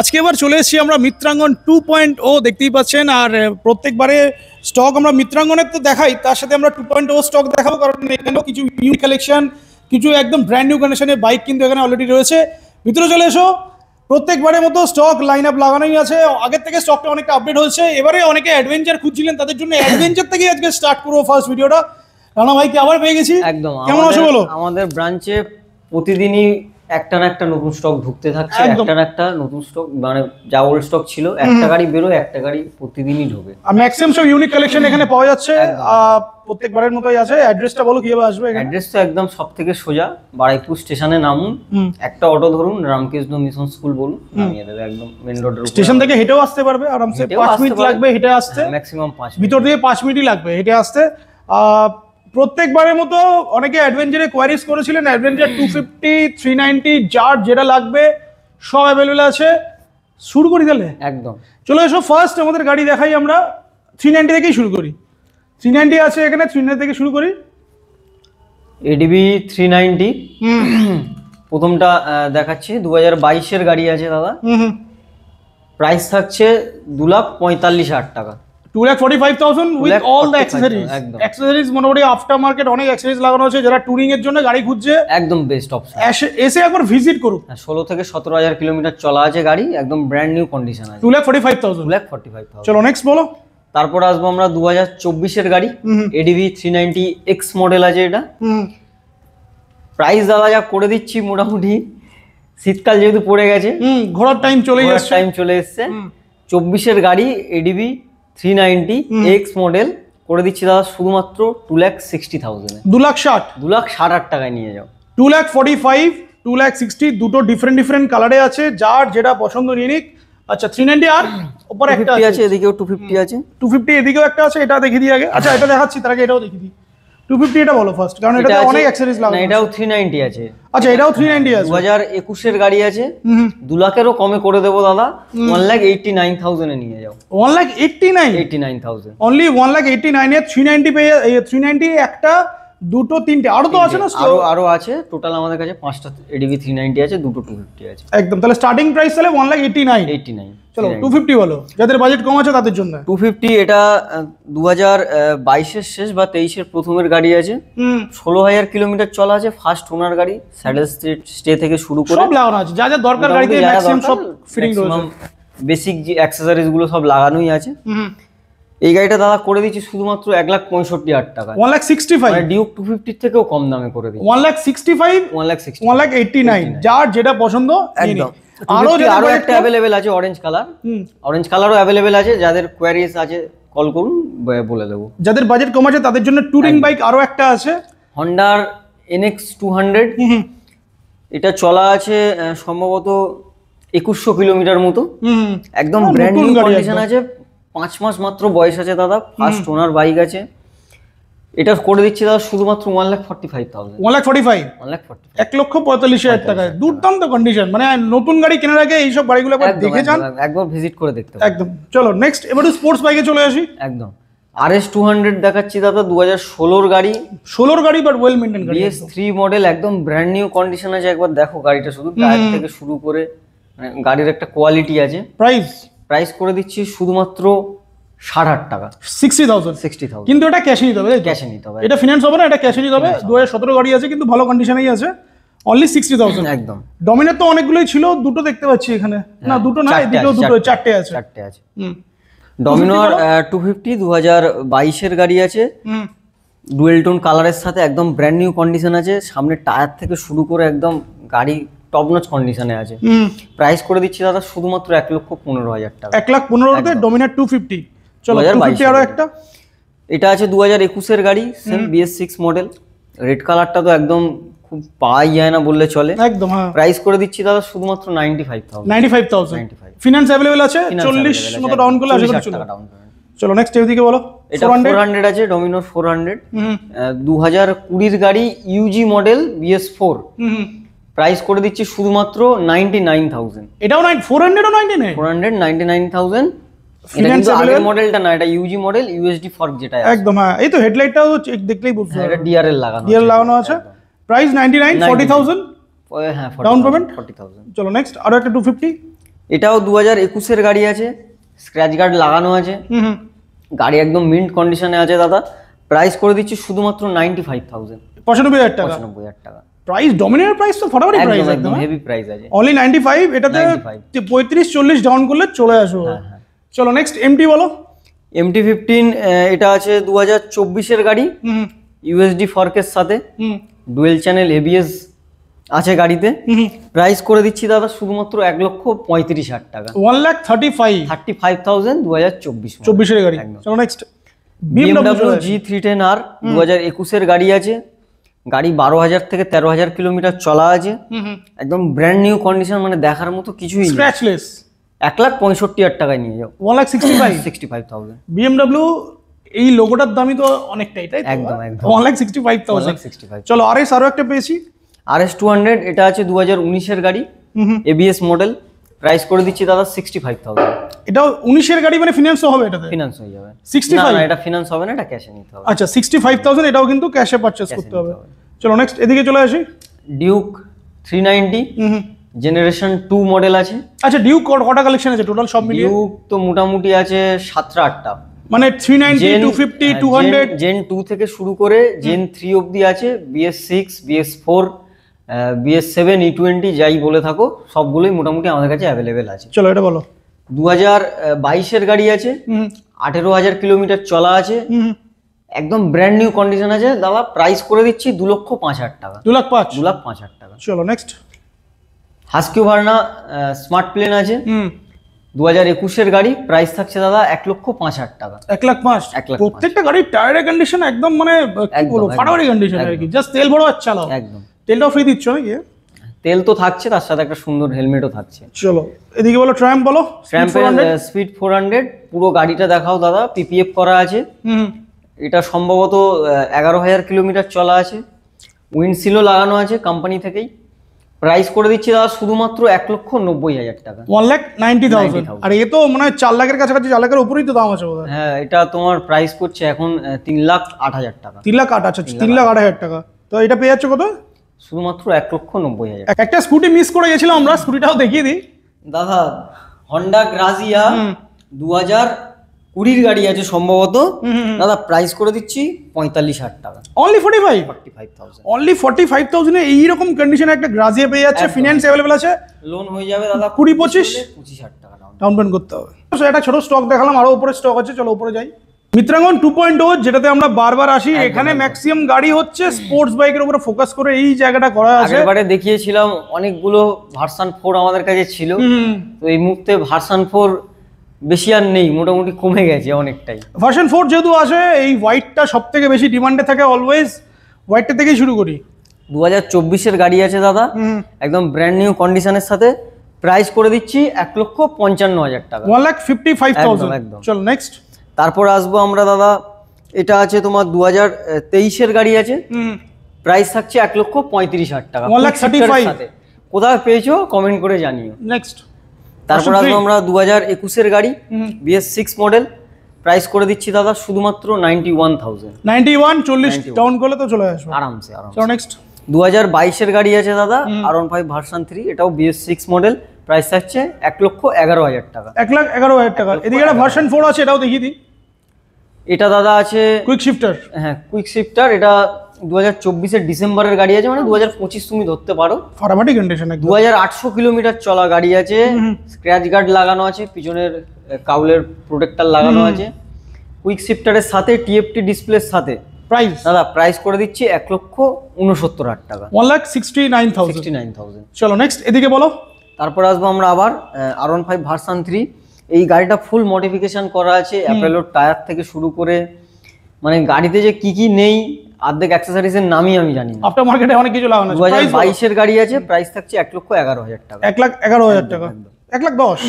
আজকে এবার চলে এসেছি আমরা মিত্রাঙ্গন 2.0 দেখতেই পাচ্ছেন। আর প্রত্যেকবারে স্টক আমরা মিত্রাঙ্গনের তো দেখাই, তার সাথে আমরা 2.0 স্টক দেখাবো, কারণ এখানেও কিছু নিউ কালেকশন, কিছু একদম ব্র্যান্ড নিউ কন্ডিশনের বাইক কিন্তু এখানে অলরেডি রয়েছে। ভিতরে চলে এসো। প্রত্যেকবারের মতো স্টক লাইন আপ লাগানোই আছে, আগের থেকে স্টকটা অনেকটা আপডেট হয়েছে। এবারে অনেকে অ্যাডভেঞ্চার খুঁজছিলেন, তাদের জন্য অ্যাডভেঞ্চার থেকে আজকে স্টার্ট করবো ফার্স্ট ভিডিওটা। রানা ভাইকে আবার পেয়ে গেছি। একদম। কেমন আছো বলো? আমাদের ব্রাঞ্চে প্রতিদিনই একটা না একটা নতুন স্টক ঢুকতে থাকছে, একটা না একটা নতুন স্টক, মানে যা ওল্ড স্টক ছিল একটা গাড়ি বেরোয়, একটা গাড়ি প্রতিদিনই ঢোকে। ম্যাক্সিমাম সব ইউনিক কালেকশন এখানে পাওয়া যাচ্ছে, প্রত্যেকবারের মতোই আছে। অ্যাড্রেসটা বলো, কিভাবে আসবে? অ্যাড্রেস তো একদম সবথেকে সোজা, বারাইপুর স্টেশনে নামুন, একটা অটো ধরুন, রামকৃষ্ণ মিশন স্কুল বলুন, নামিয়ে দেবে একদম মেন রোডের উপর। স্টেশন থেকে হেঁটেও আসতে পারবে আরামসে, 5 মিনিট লাগবে হেঁটে আসতে, ম্যাক্সিমাম 5 ভিতর দিয়ে 5 মিনিটই লাগবে হেঁটে আসতে। প্রত্যেকবারের মতো অনেকে অ্যাডভেঞ্চারে কোয়ারিজ করেছিলেন, অ্যাডভেঞ্চার 250, 390 যার যেটা লাগবে সব অ্যাভেলেবেল আছে। শুরু করি তাহলে? একদম, চলো এসো। ফার্স্ট আমাদের গাড়ি দেখাই, আমরা 390 থেকেই শুরু করি। 390 আছে এখানে, 390 থেকে শুরু করি। এডিবি 390 প্রথমটা দেখাচ্ছি, 2022-এর গাড়ি আছে দাদা। প্রাইস থাকছে 2,45,000 টাকা। 2,45,000 with all the accessories. Accessories মোটামুটি আফটার মার্কেট অনেক অ্যাক্সেসরিজ লাগানো আছে, যারা ট্যুরিং এর জন্য গাড়ি খুঁজছে একদম বেস্ট অপশন। এসে একবার ভিজিট করুন। 16 থেকে 17,000 কিলোমিটার চলা আছে গাড়ি, একদম ব্র্যান্ড নিউ কন্ডিশন আছে। 2,45,000। 2,45,000। চলো নেক্সট বলো। তারপর আসবো আমরা 2024-এর গাড়ি, এডিভি 390 X মডেল আছে এটা। প্রাইস দাদা যা করে দিচ্ছি, মোটামুটি শীতকাল যেহেতু পড়ে গেছে, ঘোরার টাইম চলে এসছে। 24-এর গাড়ি এডিভি 390 X মডেল করে দিচ্ছি দাদা শুধুমাত্র 2,60,000 এ। 2,60,000 টাকায় নিয়ে যাও। 2,45,000, 2,60,000 দুটো ডিফারেন্ট কালারে আছে, যার যেটা পছন্দ নিয়ে নিক। আচ্ছা 390 আর উপরে একটা আছে, এদিকেও 250 আছে, 250 এদিকেও একটা আছে, এটা দেখিয়ে দিই আগে। আচ্ছা এটা দেখাচ্ছি, তার আগে এটাও দেখিয়ে দিই। 250 এটা বলো ফার্স্ট, কারণ এটাতে অনেক অ্যাকসেসরিজ লাগানো। না এটাও 390 আছে। আচ্ছা এটাও 390 আছে। 2021-এর গাড়ি আছে, 2 লাখেরও কমে করে দেবো দাদা, 1,89,000 এ নিয়ে যাও। 1,89,000 অনলি 1,89,000 এ 390 পেয়ে, 390 একটা, দুটো, তিনটে, আরো তো আছে না? আরো আছে, টোটাল আমাদের কাছে 5টা এডিবি 390 আছে, দুটো 250 আছে। একদম, তাহলে স্টার্টিং প্রাইস তাহলে 1,89,000। চলো 250 বলো, যাদের বাজেট কম আছে তাদের জন্য। 250 এটা 2022-এর শেষ বা 23-এর প্রথমের গাড়ি আছে, 16,000 কিলোমিটার চলা আছে, ফার্স্ট ওনার গাড়ি, স্যাডেল স্টে থেকে শুরু করে সব লাগানো আছে, যা যা দরকার গাড়িতে ম্যাক্সিমাম সব ফিটিং রয়েছে। বেসিক যে অ্যাকসেসরিজ গুলো সব লাগানোই আছে। এই গাড়িটা দাদা করে দিচ্ছি শুধুমাত্র 1,65,000 টাকা। 1,65,000 মানে ডিউক 250 থেকেও কম দামে করে দিচ্ছি। 1,65,000, 1,89,000 যার যেটা পছন্দ একদম। আরো একটা অ্যাভেলেবেল আছে অরেঞ্জ কালার, অরেঞ্জ কালারও অ্যাভেলেবেল আছে, যাদের কোয়ারিজ আছে কল করুন, বলে দেবো। যাদের বাজেট কম আছে তাদের জন্য ট্যুরিং বাইক আরো একটা আছে, হন্ডার NX 200। এটা চলা আছে সম্ভবত 2,100 কিলোমিটার মতো, একদম ব্র্যান্ড নিউ কন্ডিশন আছে, 5 মাস মাত্র বয়স আছে দাদা, ফার্স্ট ওনার বাইক আছে। এটা করে দিচ্ছি দাদা শুধুমাত্র 1,45,000। 1,45,000 টাকায় দুর্দান্ত কন্ডিশন। মানে নতুন গাড়ি কেনার আগে এইসব গাড়িগুলো একবার দেখে যান, একবার ভিজিট করে দেখতে পারেন। একদম। চলো নেক্সট, এবার স্পোর্টস বাইকে চলে আসি। একদম, RS 200 দেখাচ্ছি দাদা, 2016-র গাড়ি। 16-র গাড়ি বাট ওয়েল মেইনটেইন গাড়ি, BS3 মডেল, একদম ব্র্যান্ড নিউ কন্ডিশন আছে। একবার দেখো গাড়িটা, শুধু টায়ার থেকে শুরু করে মানে গাড়ির একটা কোয়ালিটি আছে। প্রাইস করে দিচ্ছি শুধুমাত্র 60,000 টাকা। 60,000। কিন্তু এটা ক্যাশে নিতে হবে, ক্যাশে নিতে হবে, এটা ফিনান্স হবে না, এটা ক্যাশে নিতে হবে। 2017 গাড়ি আছে, কিন্তু ভালো কন্ডিশনেই আছে, অনলি 60,000। একদম। ডমিনার তো অনেকগুলোই ছিল, দুটো দেখতে পাচ্ছি এখানে, না দুটো না, এদিকেও দুটো, চারটে আছে। ডমিনার 250 2022-এর গাড়ি আছে, ডুয়েল টোন কালারের সাথে, একদম ব্র্যান্ড নিউ কন্ডিশন আছে, সামনে টায়ার থেকে শুরু করে একদম গাড়ি টপ নচ কন্ডিশনে আছে। প্রাইস করে দিচ্ছি দাদা শুধুমাত্র 1,15,000 টাকা। 1,15,000 ডমিনার 250। চলো 250 আরো একটা, এটা আছে 2021-এর গাড়ি, সেম BS6 মডেল, রেড কালারটা তো একদম খুব পাওয়াই যায় না বললে চলে, একদম। প্রাইস করে দিচ্ছি দাদা শুধুমাত্র 95,000। ফিনান্স अवेलेबल আছে, 40 মতো ডাউন করলে আসবে টাকা ডাউন। চলো নেক্সট এদিকে বলো। এটা 400 আছে, ডমিনোর 400, 2020-এর গাড়ি, UG মডেল, BS4। প্রাইস করে দিচ্ছি শুধুমাত্র 99,000। এটাও 499,000। এটা কিন্তু আগের মডেলটা না, এটা ইউজি মডেল, USD ফর্ক যেটা আছে একদম। হ্যাঁ এই তো হেডলাইটটাও দেখলেই বুঝতে পারবে, এটা ডিআরএল লাগানো আছে। প্রাইস 99, 40,000। হ্যাঁ, ডাউন পেমেন্ট 40,000। চলো নেক্সট আরো একটা 250। এটাও 2021-এর গাড়ি আছে, স্ক্র্যাচ গার্ড লাগানো আছে, গাড়ি একদম মিন্ট কন্ডিশনে আছে দাদা। প্রাইস করে দিচ্ছি শুধুমাত্র 95,000, 95,000 টাকা। 95,000 টাকা। প্রাইস ডমিনেটর প্রাইস তো ফটাফট প্রাইস একদম একদম হেভি প্রাইস আছে। অনলি 95, এটাতে 35-40 ডাউন করলে চলে আসো। চলো নেক্সট এমটি বলো। MT-15 এটা আছে 2024-এর গাড়ি, ইউএসডি ফর্কের সাথে, ডুয়েল চ্যানেল ABS আছে গাড়িতে। প্রাইস করে দিচ্ছি দাদা শুধুমাত্র 1,35,000 টাকা, 1,35,000 35,000, 2024 24 এর গাড়ি। চলো নেক্সট BMW G310R 2021-এর গাড়ি আছে, গাড়ি 12,000 থেকে 13,000 কিলোমিটার চলা আছে, একদম ব্র্যান্ড নিউ কন্ডিশন, মানে দেখার মতো কিছুই নেই। স্ক্র্যাচলেস 1,65,000 টাকায় নিয়ে যাও। 1,65,000 BMW, এই লোগোটার দামই তো অনেকটাই, তাই তো? একদম একদম 1,65,000। 1,65,000। চলো RS আরো একটা পেয়েছি, RS 200, এটা আছে 2019-এর গাড়ি, ABS মডেল। প্রাইস করে দিচ্ছি দাদা 65,000। এটাও 19 এর গাড়ি, মানে ফিনান্স হবে এটাতে? ফিনান্স হয়ে যাবে। 65? না, এটা ফিনান্স হবে না, এটা ক্যাশে নিতে হবে। আচ্ছা 65,000, এটাও কিন্তু ক্যাশে পারচেজ করতে হবে। চলো নেক্সট এদিকে চলে আসি। ডিউক 390 জেনারেশন 2 মডেল আছে। আচ্ছা ডিউক কটা কালেকশন আছে টোটাল সব মিলিয়ে? ডিউক তো মোটামুটি আছে 7-8টা, মানে 390, 250, 200 জেন 2 থেকে শুরু করে জেন 3 অবধি আছে। BS6, BS4, BS7, E20 যাই বলে থাকো, সবগুলোই মোটামুটি আমাদের কাছে অ্যাভেলেবেল আছে। চলো এটা বলো। 2022-এর গাড়ি আছে, 18,000 কিলোমিটার চলা আছে, একদম ব্র্যান্ড নিউ কন্ডিশন আছে দাদা। প্রাইস করে দিচ্ছি 2,05,000 টাকা, 2,05,000। 2,05,000 টাকা। চলো নেক্সট। হাস্কিউ ভার্না স্মার্ট প্লেন আছে, 2021-এর গাড়ি। প্রাইস থাকছে দাদা 1,05,000 টাকা, 1,05,000। 1,05,000। প্রত্যেকটা গাড়ির টায়ারের কন্ডিশন একদম মানে কি বলবো, ফাটাফাটি কন্ডিশন আর কি, জাস্ট তেল ভরো আর চালাও। একদম। তেলটাও ফ্রি দিচ্ছ নাকি? তেল তো থাকছে, তার সাথে একটা সুন্দর হেলমেটও থাকছে। চলো এদিকে বলো ট্রাম্প বলো। স্পিড 400 পুরো গাড়িটা দেখাও দাদা। PPF করা আছে, এটা সম্ভবত 11,000 কিলোমিটার চলা আছে, উইন্ডশিলও লাগানো আছে কোম্পানি থেকেই। প্রাইস করে দিচ্ছি দাদা শুধুমাত্র 1,90,000 টাকা, 1,90,000। আর এ তো মনে হয় 4 লাখের কাছাকাছি, 4 লাখের উপরেই তো দাম আছে বোধহয়। হ্যাঁ, এটা তোমার প্রাইস পড়ছে এখন 3,08,000 টাকা। 3,08,000, আচ্ছা 3,08,000 টাকা। তো এটা পেয়ে যাচ্ছে কত? শুধুমাত্র 1,90,000। একটা স্কুটি মিস করে গেছিলাম আমরা, স্কুটিটাও দেখিয়ে দিই দাদা। হন্ডা গ্রাজিয়া 2020-এর গাড়ি আছে সম্ভবত দাদা। প্রাইস করে দিচ্ছি 45,000 টাকা, অনলি 45,000। 45,000 অনলি 45,000 এ এইরকম কন্ডিশনে একটা গ্রাজিয়া পেয়ে যাচ্ছে, ফিনান্স অ্যাভেলেবল আছে, লোন হয়ে যাবে দাদা 20-25,000 টাকা ডাউন পেমেন্ট করতে হবে। তো এটা ছোট স্টক দেখালাম, আরো উপরে স্টক আছে, চলো উপরে যাই। মিত্রাঙ্গন 2.0, যেটাতে আমরা বারবার আসি, এখানে ম্যাক্সিমাম গাড়ি হচ্ছে স্পোর্টস বাইকের উপরে ফোকাস করে এই জায়গাটা করা আছে। আগেরবারে দেখিয়েছিলাম অনেকগুলো ভার্সন 4 আমাদের কাছে ছিল, তো এই মুহূর্তে ভার্সন 4 বেশি আর নেই, মোটামুটি কমে গেছে অনেকটাই। ভার্সন 4 যেহেতু আছে, এই হোয়াইটটা সব থেকে বেশি ডিমান্ডে থাকে অলওয়েজ, হোয়াইটটা থেকেই শুরু করি। 2024-এর গাড়ি আছে দাদা, একদম ব্র্যান্ড নিউ কন্ডিশনের সাথে। প্রাইস করে দিচ্ছি 1,55,000 টাকা, 1,55,000। একদম। চলো নেক্সট। তারপর আসবো আমরা দাদা, এটা আছে তোমার 2023-এর গাড়ি আছে, প্রাইস থাকছে 1,35,000 টাকা, 1,35,000। কোথায় পেয়েছো কমেন্ট করে জানিও। নেক্সট। তারপর আসবো আমরা 2021-এর গাড়ি, BS6 মডেল। প্রাইস করে দিচ্ছি দাদা শুধুমাত্র 91,000, 91, 40 ডাউন করলে তো চলে আসবে আরামসে। চলো নেক্সট। 2022-এর গাড়ি আছে দাদা, R15 ভার্সন 3, এটাও BS6 মডেল। প্রাইস থাকছে 1,11,000 টাকা, 1,11,000 টাকা। এদিকে একটা ভার্সন 4 আছে, এটাও দেখিয়ে দিই। এটা দাদা আছে কুইক শিফটার। হ্যাঁ, কুইক শিফটার। এটা 2024-এর ডিসেম্বরের গাড়ি আছে, মানে 2025 তুমি ধরতে পারো। ফাটাফাটি কন্ডিশন একদম। 2,800 কিলোমিটার চলা গাড়ি আছে, স্ক্র্যাচ গার্ড লাগানো আছে, পিছনের কাউলের প্রোটেক্টর লাগানো আছে, কুইক শিফটারের সাথে TFT ডিসপ্লের সাথে। প্রাইস দাদা প্রাইস করে দিচ্ছি 1,69,000 টাকা, 1,69,000। চলো নেক্সট এদিকে বলো। তারপর আসবো আমরা আবার R15 ভার্সন 3। এই গাড়িটা ফুল মডিফিকেশন করা আছে, অ্যাপেলোর টায়ার থেকে শুরু করে, মানে গাড়িতে যে কি কি নেই, অর্ধেক অ্যাক্সেসরিজের নামই আমি জানি না। আফটার মার্কেটে অনেক কিছু লাগানো আছে। 2022-এর গাড়ি আছে, প্রাইস থাকছে 1,11,000 টাকা, 1,11,000 টাকা, 1,10,000।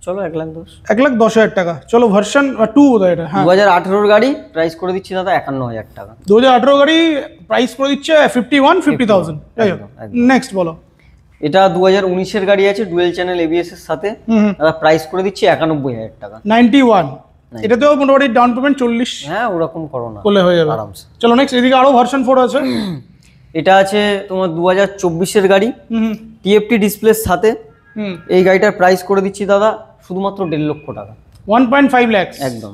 চলো 1,10,000, 1,10,000 টাকা। চলো ভার্সন 2 বোধ হয় এটা। হ্যাঁ, 2018-এর গাড়ি, প্রাইস করে দিচ্ছি দাদা 51,000 টাকা, 2018 গাড়ি প্রাইস করে দিচ্ছে 51-50,000। নেক্সট বলো। এটা 2019-এর গাড়ি আছে, ডুয়েল চ্যানেল ABS এর সাথে। দাদা প্রাইস করে দিচ্ছি 91,000 টাকা, 91। এটাতেও মোটামুটি ডাউন পেমেন্ট 40 হ্যাঁ ওরকম করো না, করলে হয়ে যাবে আরামসে। চলো নেক্সট এদিকে আরো ভার্সন 4 আছে। এটা আছে তোমার 2024-এর গাড়ি, TFT ডিসপ্লের সাথে। হুম এই গাড়িটার প্রাইস করে দিচ্ছি দাদা শুধুমাত্র 1.5 লক্ষ টাকা। 1.5 lakhs একদম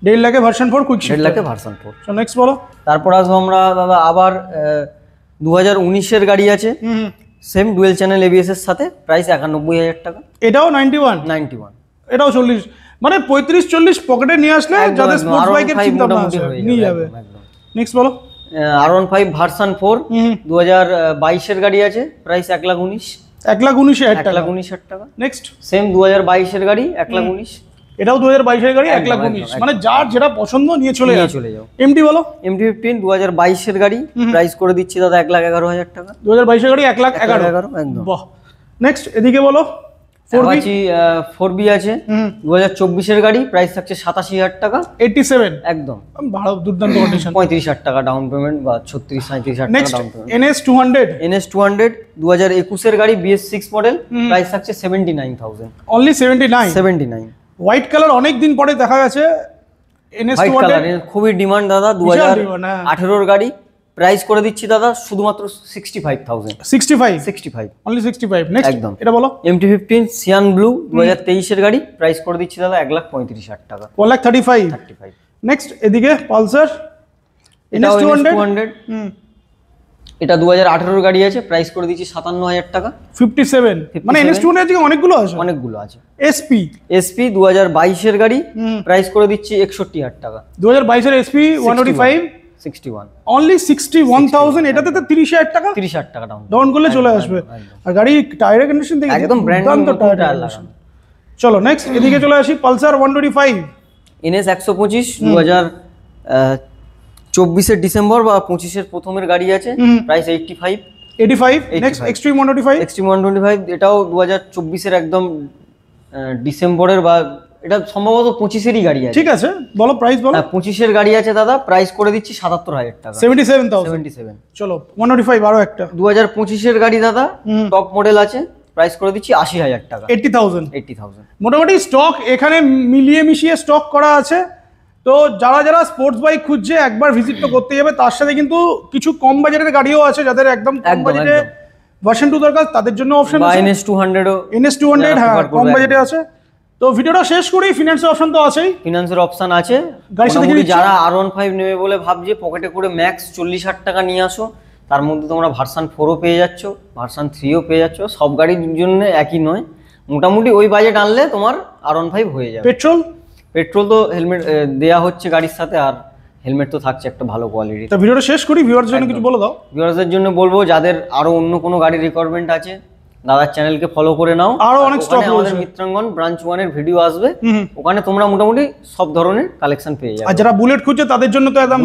1.5 লাখে ভার্সন 4 কুইক 1.5 লাখে ভার্সন 4। সো নেক্সট বলো। তারপর আসবো আমরা দাদা আবার 2019-এর গাড়ি আছে, হুম সেম ডুয়েল চ্যানেল এবিএস এর সাথে, প্রাইস 91,000 টাকা। এটাও 91, 91 এটাও 40, মানে 35-40 পকেটে নিয়ে আসলে যাদের স্পোর্টস বাইকের চিন্তা ভাবনা আছে নিয়ে যাবে। নেক্সট বলো। R15 ভার্সন 4 2022-এর গাড়ি আছে, প্রাইস 1,19,000 1,19,000 টাকা। 1,19,000 টাকা। নেক্সট সেম 2022-এর গাড়ি 1,19,000। এটাও 2022-এর গাড়ি 1,19,000, মানে যার যেটা পছন্দ নিয়ে চলে যাও। এমটি বলো। MT-15 2022-এর গাড়ি, প্রাইস করে দিচ্ছি দাদা 1,11,000 টাকা। 2022-এর গাড়ি 1,11,000 একদম। বাহ। নেক্সট এদিকে বলো। Apache 4B আছে 2024-এর গাড়ি, প্রাইস থাকছে 87,000 টাকা। 87 একদম ভালো, দুর্দান্ত কন্ডিশন। 35,000 টাকা ডাউন পেমেন্ট বা 36-37,000 টাকা next down payment. NS200 NS200 2021-এর গাড়ি BS6 মডেল, প্রাইস থাকছে 79,000। অনলি 79। 79 হোয়াইট কালার অনেক দিন পরে দেখা গেছে হোয়াইট NS200, কালার, খুবই ডিমান্ড দাদা। বিশাল demand, হ্যাঁ। 2018-এর গাড়ি, প্রাইস করে দিচ্ছি দাদা শুধুমাত্র 65,000। 65 অনলি 65। নেক্সট একদম। এটা বলো। MT-15 সিয়ান ব্লু 2023-এর গাড়ি, প্রাইস করে দিচ্ছি দাদা 1,35,000 টাকা। 1,35,000। নেক্সট এদিকে পালসার NS200 এটা 2018-এর গাড়ি আছে, প্রাইস করে দিচ্ছি 57,000 টাকা। 57, মানে NS200 থেকে অনেকগুলো আছে। অনেকগুলো আছে। SP 2022-এর গাড়ি, প্রাইস করে দিচ্ছি 61,000 টাকা। 2022-এর SP 125 61 অনলি 61,000। এটাতে তো 30,000 টাকা 30,000 টাকা ডাউন করলে চলে আসবে। আর গাড়ি টায়ারের কন্ডিশন দেখে একদম ব্র্যান্ড নিউ টায়ার লাগানো। চলো নেক্সট এদিকে চলে আসি। পালসার 125 NS 125 2024-এর ডিসেম্বর বা 25-এর প্রথমের গাড়ি আছে, প্রাইস 85। নেক্সট এক্সট্রিম 125 এক্সট্রিম 125 এটাও 2024-এর একদম ডিসেম্বরের বা এটা সম্ভবত 25-এরই গাড়ি আছে। ঠিক আছে, বলো প্রাইস বলো। 25-এর গাড়ি আছে দাদা, প্রাইস করে দিচ্ছি 77,000 টাকা। 77,000। চলো 125 আরো একটা। 2025-এর গাড়ি দাদা, টপ মডেল আছে, প্রাইস করে দিচ্ছি 80,000 টাকা। 80,000। মোটামুটি স্টক এখানে মিলিয়ে মিশিয়ে স্টক করা আছে। তো যারা যারা স্পোর্টস বাইক খুঁজছে একবার ভিজিট তো করতে যাবে। তার সাথে কিন্তু কিছু কম বাজেটের গাড়িও আছে, যাদের একদম কম বাজেটে ভার্সন 2 দরকার তাদের জন্য অপশন আছে। NS200 হ্যাঁ কম বাজেটে আছে। তো ভিডিওটা শেষ করি। ফিনান্সের অপশন তো আছেই, ফিনান্সের অপশন আছে। গাড়ির সাথে যারা R15 নেবে বলে ভাবছে, পকেটে করে ম্যাক্স 40,000 টাকা নিয়ে আসো, তার মধ্যে তোমরা ভার্সন 4ও পেয়ে যাচ্ছ, ভার্সন 3ও পেয়ে যাচ্ছ। সব গাড়ির জন্য একই নয়, মোটামুটি ওই বাজেট আনলে তোমার R15 হয়ে যাবে। পেট্রোল তো হেলমেট দেয়া হচ্ছে গাড়ির সাথে, আর হেলমেট তো থাকছে একটা ভালো কোয়ালিটি। তো ভিডিওটা শেষ করি। ভিউয়ারদের জন্য কিছু বলে দাও। ভিউয়ারদের জন্য বলবো, যাদের আরো অন্য কোনো গাড়ির রিকোয়ারমেন্ট আছে, দাদার চ্যানেলকে ফলো করে নাও। আরো অনেক স্টক আমাদের মিত্রাঙ্গন ব্রাঞ্চ 1-এর ভিডিও আসবে, ওখানে তোমরা মোটামুটি সব ধরনের কালেকশন পেয়ে যাবে। আর যারা বুলেট খুঁজছে তাদের জন্য তো একদম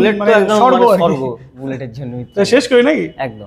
স্বর্গ বুলেটের জন্য। শেষ করি নাকি? একদম।